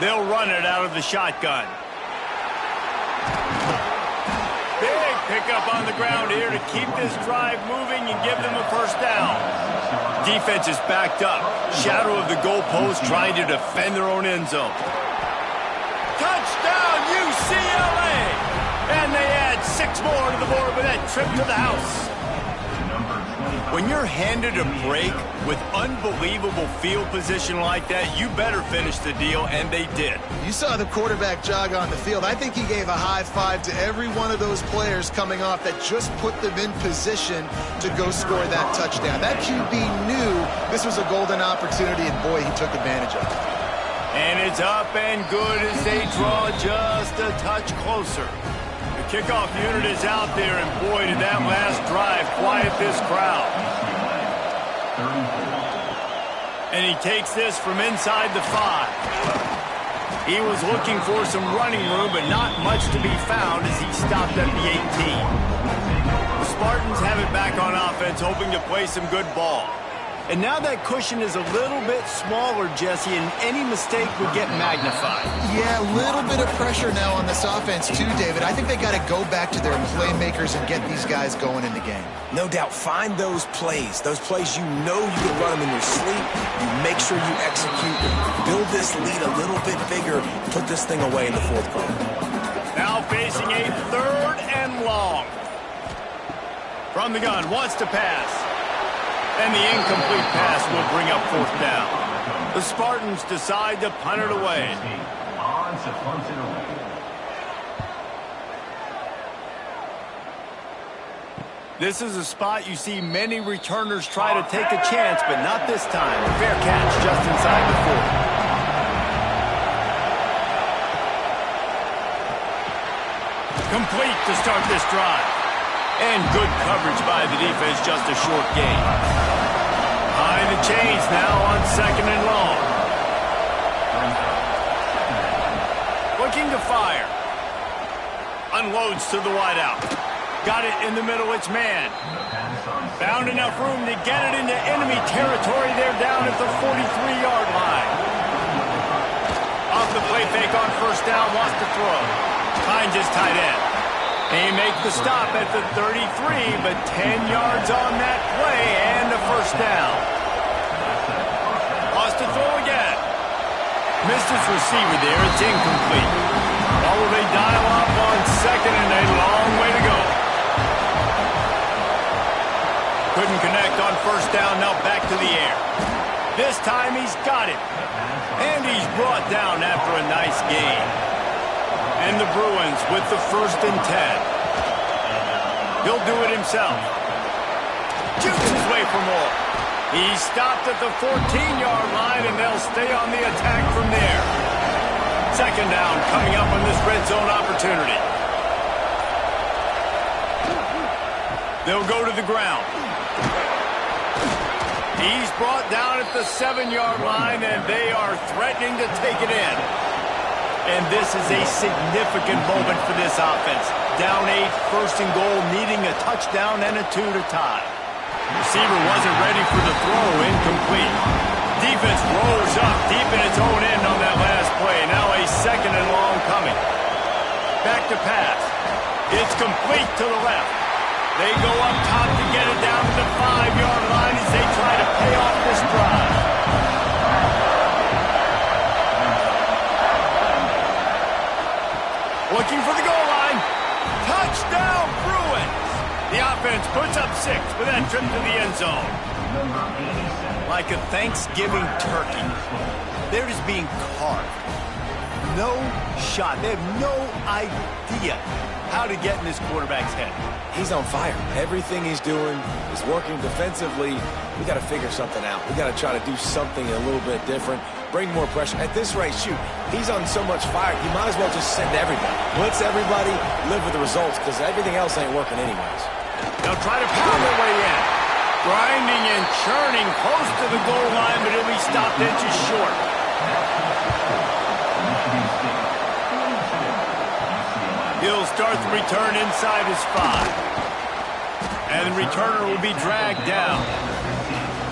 They'll run it out of the shotgun. Pick up on the ground here to keep this drive moving and give them a first down. Defense is backed up. Shadow of the goalpost trying to defend their own end zone. Touchdown, UCLA! And they add 6 more to the board with that trip to the house. When you're handed a break with unbelievable field position like that, you better finish the deal, and they did. You saw the quarterback jog on the field. I think he gave a high five to every one of those players coming off that just put them in position to go score that touchdown. That QB knew this was a golden opportunity, and boy, he took advantage of it. And it's up and good as they draw just a touch closer. The kickoff unit is out there, and boy, did that last drive quiet this crowd. And he takes this from inside the 5. He was looking for some running room, but not much to be found as he stopped at the 18. The Spartans have it back on offense, hoping to play some good ball. And now that cushion is a little bit smaller, Jesse, and any mistake would get magnified. Yeah, a little bit of pressure now on this offense too, David. I think they got to go back to their playmakers and get these guys going in the game. No doubt, find those plays you know you can run them in your sleep. You make sure you execute, build this lead a little bit bigger, put this thing away in the 4th quarter. Now facing a 3rd and long. From the gun, wants to pass. And the incomplete pass will bring up 4th down. The Spartans decide to punt it away. This is a spot you see many returners try to take a chance, but not this time. A fair catch just inside the 40. Complete to start this drive. And good coverage by the defense, just a short gain. Behind the chains now on 2nd and long. Looking to fire. Unloads to the wideout. Got it in the middle, it's man. Found enough room to get it into enemy territory. They're down at the 43-yard line. Off the play fake on 1st down, wants to throw. Finds his tight end. They make the stop at the 33, but 10 yards on that play and a 1st down. Lost to throw again. Missed his receiver there. It's incomplete. Or will they dial up on 2nd and a long way to go? Couldn't connect on 1st down. Now back to the air. This time he's got it. And he's brought down after a nice gain. And the Bruins with the 1st and 10. He'll do it himself. Shoots his way for more. He stopped at the 14-yard line, and they'll stay on the attack from there. 2nd down coming up on this red zone opportunity. They'll go to the ground. He's brought down at the 7-yard line, and they are threatening to take it in. And this is a significant moment for this offense. Down 8, 1st and goal, needing a touchdown and a 2 to tie. Receiver wasn't ready for the throw, incomplete. Defense rolls up deep in its own end on that last play. Now a second and long coming. Back to pass. It's complete to the left. They go up top to get it down to the 5-yard line as they try to pay off this drive. Looking for the goal line. Touchdown, Bruins! The offense puts up 6 with that trip to the end zone. Like a Thanksgiving turkey, they're just being carved. No shot. They have no idea how to get in this quarterback's head. He's on fire. Everything he's doing is working defensively. We got to figure something out. We got to try to do something a little bit different. Bring more pressure. At this rate, shoot, he's on so much fire, you might as well just send everybody. Blitz everybody, live with the results, because everything else ain't working anyways. They'll try to pound their way in. Grinding and churning close to the goal line, but it'll be stopped inches short. He'll start the return inside his 5. And the returner will be dragged down.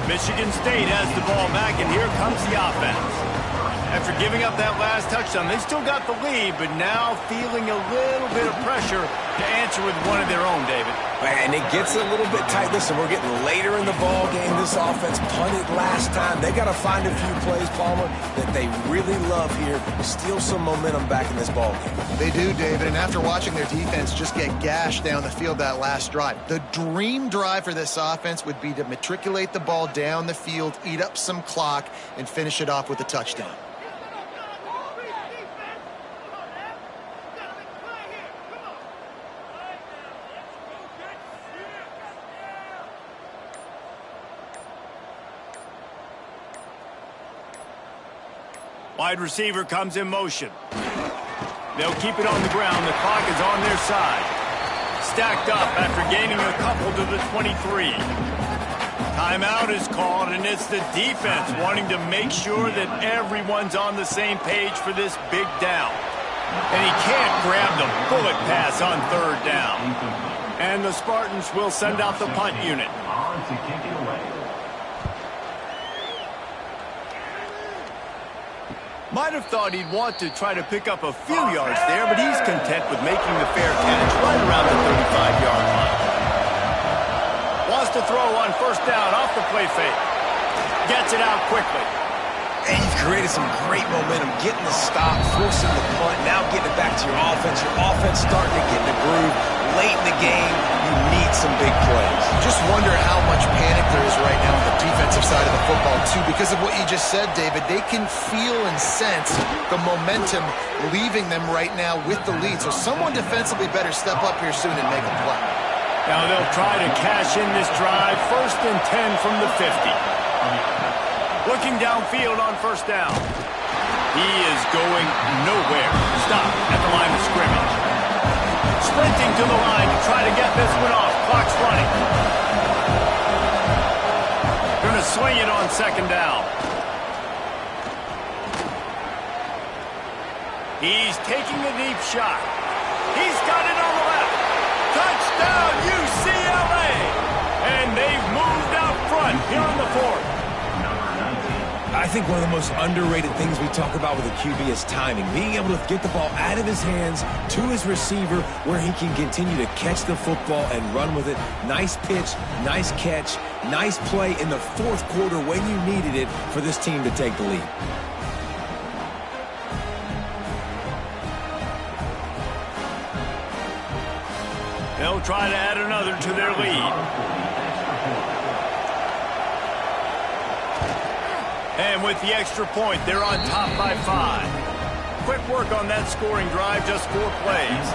Michigan State has the ball back, and here comes the offense. After giving up that last touchdown, they still got the lead, but now feeling a little bit of pressure to answer with one of their own, David. And it gets a little bit tight. Listen, we're getting later in the ball game. This offense punted last time. They got to find a few plays, Palmer, that they really love here. Steal some momentum back in this ball game. They do, David, and after watching their defense just get gashed down the field that last drive, the dream drive for this offense would be to matriculate the ball down the field, eat up some clock, and finish it off with a touchdown. Wide receiver comes in motion. They'll keep it on the ground. The clock is on their side. Stacked up after gaining a couple to the 23. Timeout is called, and it's the defense wanting to make sure that everyone's on the same page for this big down. And he can't grab the bullet pass on 3rd down. And the Spartans will send out the punt unit. On to kick it away. Might have thought he'd want to try to pick up a few yards there, but he's content with making the fair catch right around the 35-yard line. Wants to throw on 1st down off the play fake. Gets it out quickly. And you've created some great momentum, getting the stop, forcing the punt, now getting it back to your offense. Your offense starting to get in the groove. Late in the game, you need some big plays. Just wonder how much panic there is right now on the defensive side of the football, too. Because of what you just said, David, they can feel and sense the momentum leaving them right now with the lead. So someone defensively better step up here soon and make a play. Now they'll try to cash in this drive. 1st and 10 from the 50. Looking downfield on 1st down. He is going nowhere. Stop at the line of scrimmage. Sprinting to the line to try to get this one off. Clock's running. Going to swing it on 2nd down. He's taking a deep shot. He's got it on the left. Touchdown, UCLA! And they've moved out front here in the 4th. I think one of the most underrated things we talk about with a QB is timing. Being able to get the ball out of his hands to his receiver where he can continue to catch the football and run with it. Nice pitch, nice catch, nice play in the 4th quarter when you needed it for this team to take the lead. They'll try to add another to their lead. And with the extra point, they're on top by 5. Quick work on that scoring drive, just 4 plays.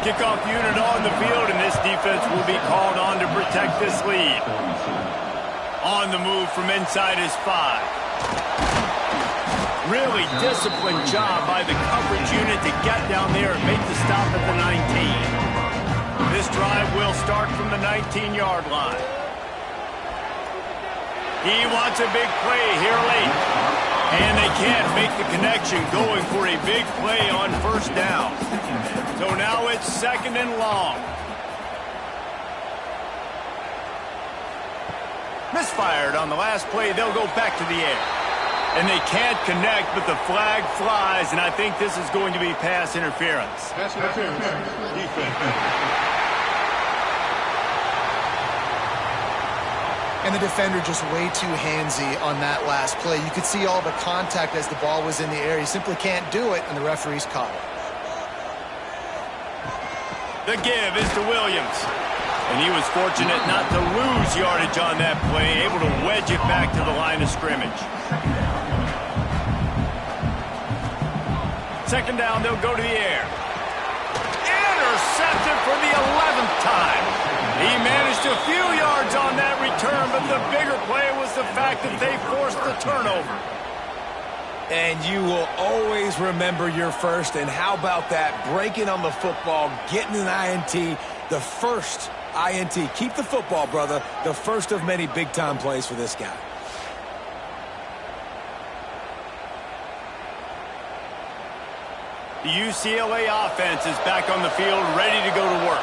Kickoff unit on the field, and this defense will be called on to protect this lead. On the move from inside his 5. Really disciplined job by the coverage unit to get down there and make the stop at the 19. This drive will start from the 19-yard line. He wants a big play here late. And they can't make the connection going for a big play on 1st down. So now it's 2nd and long. Misfired on the last play. They'll go back to the air. And they can't connect, but the flag flies, and I think this is going to be pass interference. Pass interference. Defense. And the defender just way too handsy on that last play. You could see all the contact as the ball was in the air. He simply can't do it, and the referee's caught it. The give is to Williams. And he was fortunate not to lose yardage on that play, able to wedge it back to the line of scrimmage. Second down, they'll go to the air. Intercepted for the 11th time. He managed a few yards on that return, but the bigger play was the fact that they forced the turnover. And you will always remember your first. And how about that? Breaking on the football, getting an INT, the first INT. Keep the football, brother. The first of many big-time plays for this guy. The UCLA offense is back on the field, ready to go to work.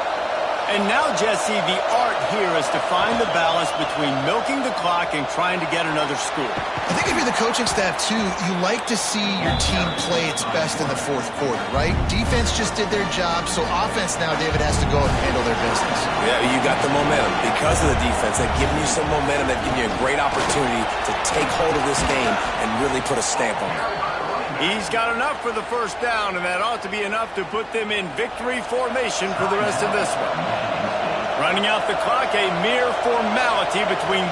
And now, Jesse, the art here is to find the balance between milking the clock and trying to get another score. I think if you're the coaching staff, too, you like to see your team play its best in the fourth quarter, right? Defense just did their job, so offense now, David, has to go and handle their business. Yeah, you got the momentum. Because of the defense, they've given you some momentum. They've given you a great opportunity to take hold of this game and really put a stamp on it. He's got enough for the first down, and that ought to be enough to put them in victory formation for the rest of this one. Running out the clock, a mere formality between them.